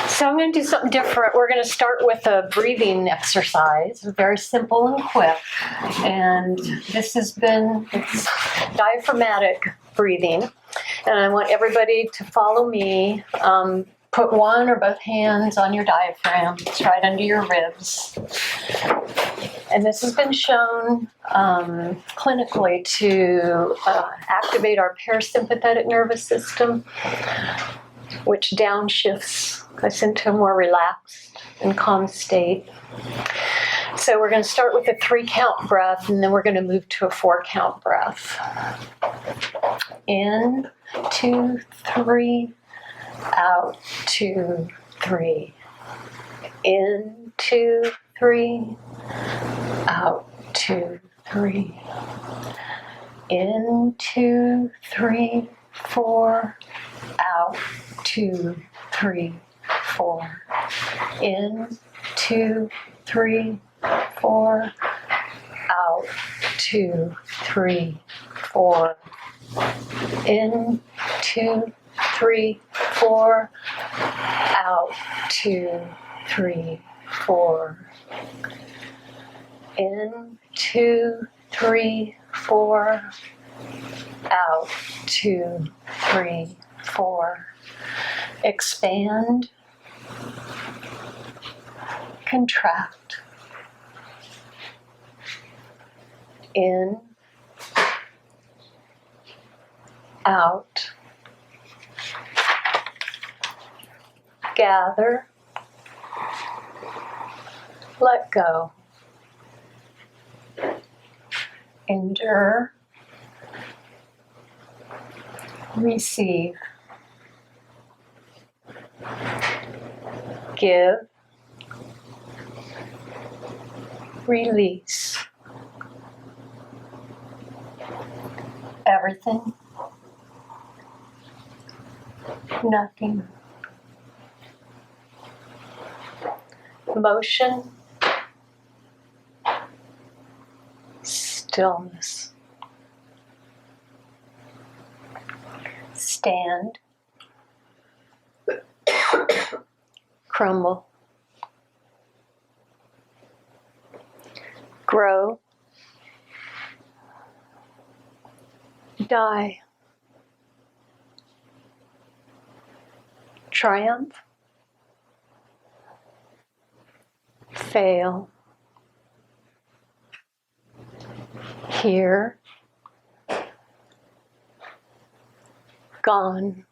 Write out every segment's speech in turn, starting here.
So I'm going to do something different. We're going to start with a breathing exercise, very simple and quick. And this has been diaphragmatic breathing. And I want everybody to follow me. Put one or both hands on your diaphragm. It's right under your ribs. And this has been shown clinically to activate our parasympathetic nervous system, which downshifts us into a more relaxed and calm state. So we're going to start with a 3-count breath, and then we're going to move to a 4-count breath. In, 2, 3, out, 2, 3. In, 2, 3, out, 2, 3. In, 2, 3, 4, out, 2, 3, 4. In, 2, 3, 4, out, 2, 3, 4. In, 2, 3, 4, out, 2, 3, 4. In, 2, 3, 4, out, 2, 3, 4. Expand, contract. In, out, gather, let go, endure, receive, give, release. Everything, nothing. Motion, stillness. Stand, crumble, grow, die, triumph, fail, here, gone,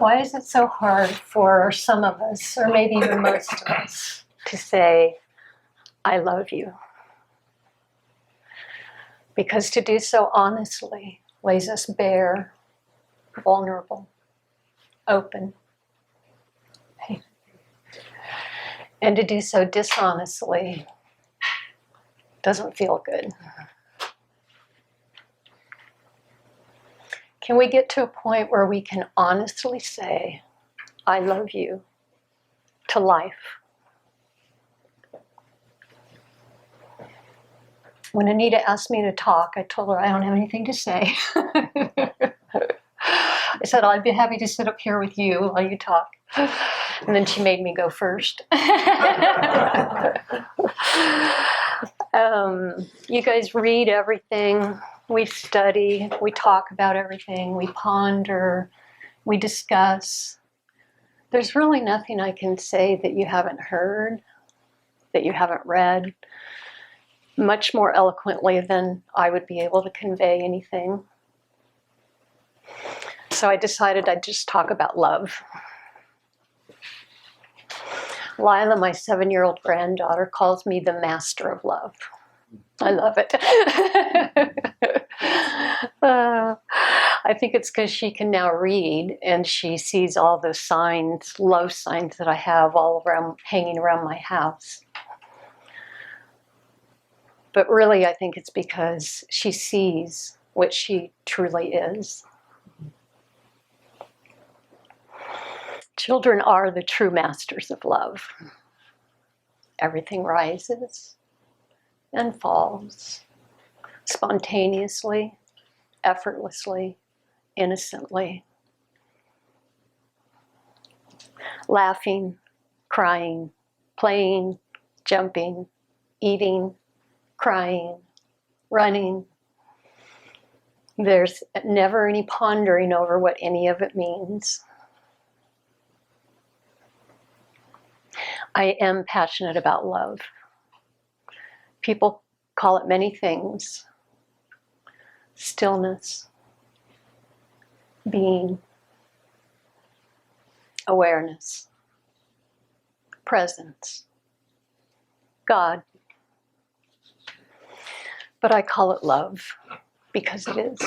Why is it so hard for some of us, or maybe even most of us, to say, I love you? Because to do so honestly lays us bare, vulnerable, open. And to do so dishonestly doesn't feel good. Can we get to a point where we can honestly say, I love you, to life? When Anita asked me to talk, I told her I don't have anything to say. I said, I'd be happy to sit up here with you while you talk. And then she made me go first. You guys read everything. We study, we talk about everything, we ponder, we discuss. There's really nothing I can say that you haven't heard, that you haven't read, much more eloquently than I would be able to convey anything. So I decided I'd just talk about love. Lila, my 7-year-old granddaughter, calls me the master of love. I love it. I think it's because she can now read and she sees all the signs, love signs that I have all around, hanging around my house. But really, I think it's because she sees what she truly is. Children are the true masters of love. Everything rises and falls spontaneously, effortlessly, innocently. Laughing, crying, playing, jumping, eating, crying, running. There's never any pondering over what any of it means. I am passionate about love. People call it many things. Stillness, being, awareness, presence, God. But I call it love because it is.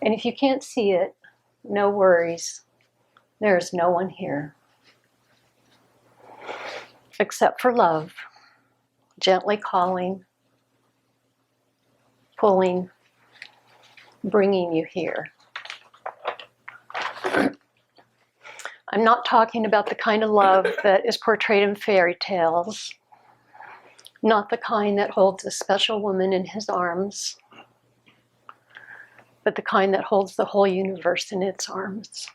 And if you can't see it, no worries. There is no one here except for love, gently calling, pulling, bringing you here. I'm not talking about the kind of love that is portrayed in fairy tales, not the kind that holds a special woman in his arms, but the kind that holds the whole universe in its arms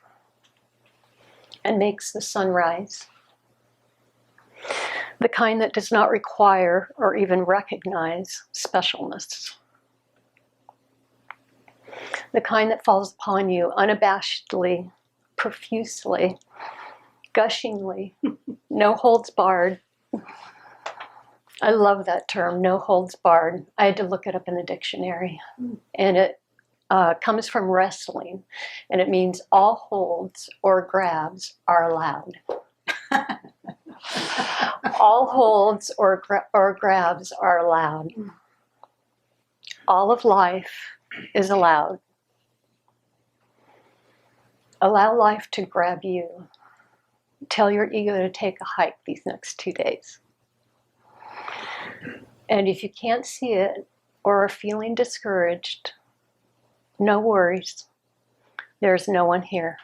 and makes the sun rise. The kind that does not require or even recognize specialness. The kind that falls upon you unabashedly, profusely, gushingly, no holds barred. I love that term, no holds barred. I had to look it up in the dictionary. And it comes from wrestling, and it means all holds or grabs are allowed. All holds or grabs are allowed. All of life is allowed. Allow life to grab you. Tell your ego to take a hike these next 2 days. And if you can't see it or are feeling discouraged, no worries. There's no one here.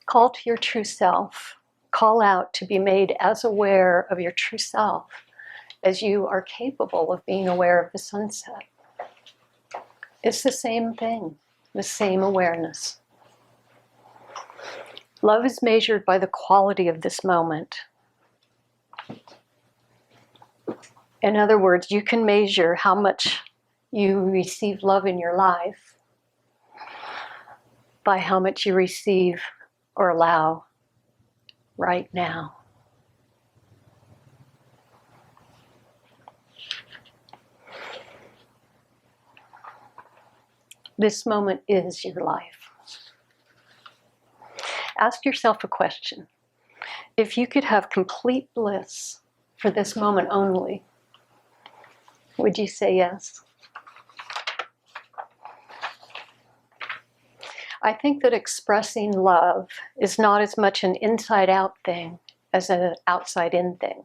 Call to your true self. Call out to be made as aware of your true self as you are capable of being aware of the sunset. It's the same thing, the same awareness. Love is measured by the quality of this moment. In other words, you can measure how much you receive love in your life by how much you receive or allow right now. This moment is your life. Ask yourself a question. If you could have complete bliss for this moment only, would you say yes? I think that expressing love is not as much an inside-out thing as an outside-in thing.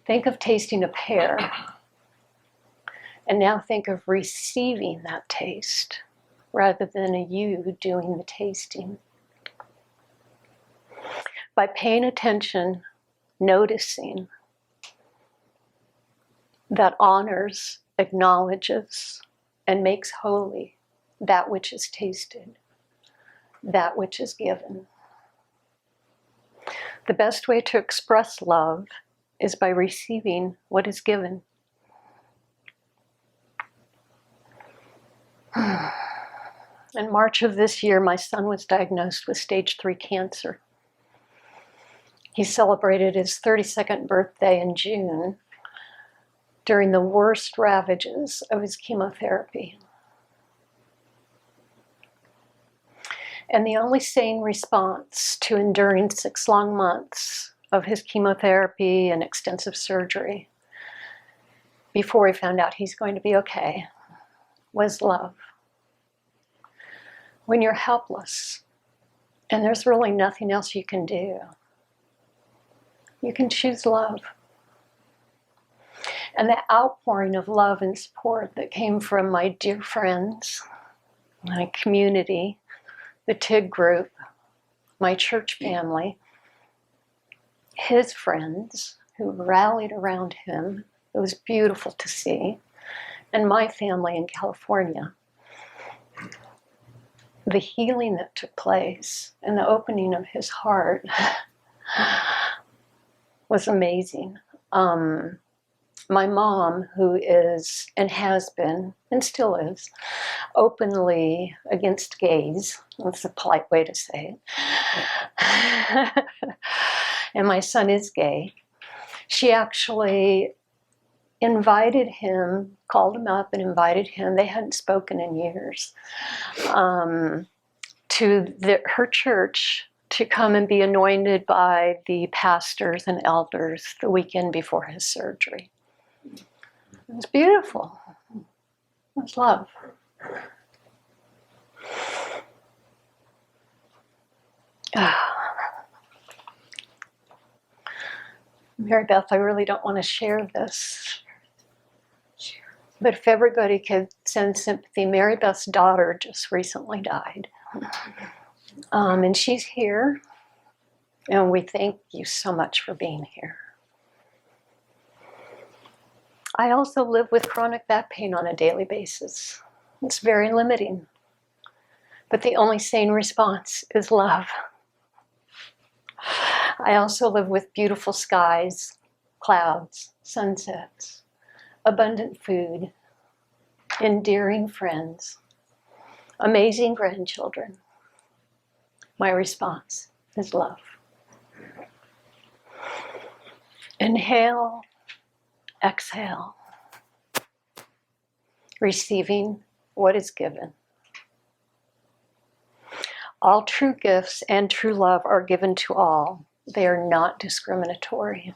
Think of tasting a pear, and now think of receiving that taste rather than a you doing the tasting. By paying attention, noticing, that honors, acknowledges, and makes holy that which is tasted, that which is given. The best way to express love is by receiving what is given. In March of this year, my son was diagnosed with stage 3 cancer. He celebrated his 32nd birthday in June during the worst ravages of his chemotherapy. And the only sane response to enduring 6 long months of his chemotherapy and extensive surgery before he found out he's going to be okay, was love. When you're helpless and there's really nothing else you can do, you can choose love. And the outpouring of love and support that came from my dear friends, my community, the TIG group, my church family, his friends who rallied around him, it was beautiful to see, and my family in California. The healing that took place and the opening of his heart was amazing. My mom, who is and has been and still is openly against gays, that's a polite way to say it, and my son is gay, she actually invited him, called him up and invited him, they hadn't spoken in years, to her church to come and be anointed by the pastors and elders the weekend before his surgery. It was beautiful. It was love. Mary Beth, I really don't want to share this. But if everybody could send sympathy, Mary Beth's daughter just recently died. And she's here. And we thank you so much for being here. I also live with chronic back pain on a daily basis. It's very limiting. But the only sane response is love. I also live with beautiful skies, clouds, sunsets, abundant food, endearing friends, amazing grandchildren. My response is love. Inhale, exhale, receiving what is given. All true gifts and true love are given to all. They are not discriminatory.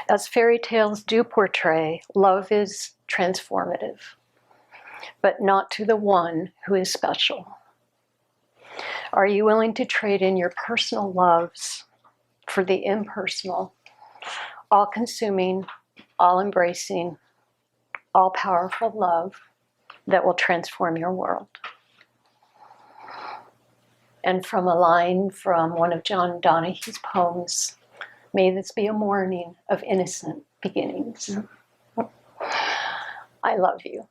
As fairy tales do portray, love is transformative, but not to the one who is special. Are you willing to trade in your personal loves for the impersonal, all-consuming, all-embracing, all-powerful love that will transform your world? And from a line from one of John Donahue's poems, may this be a morning of innocent beginnings. I love you.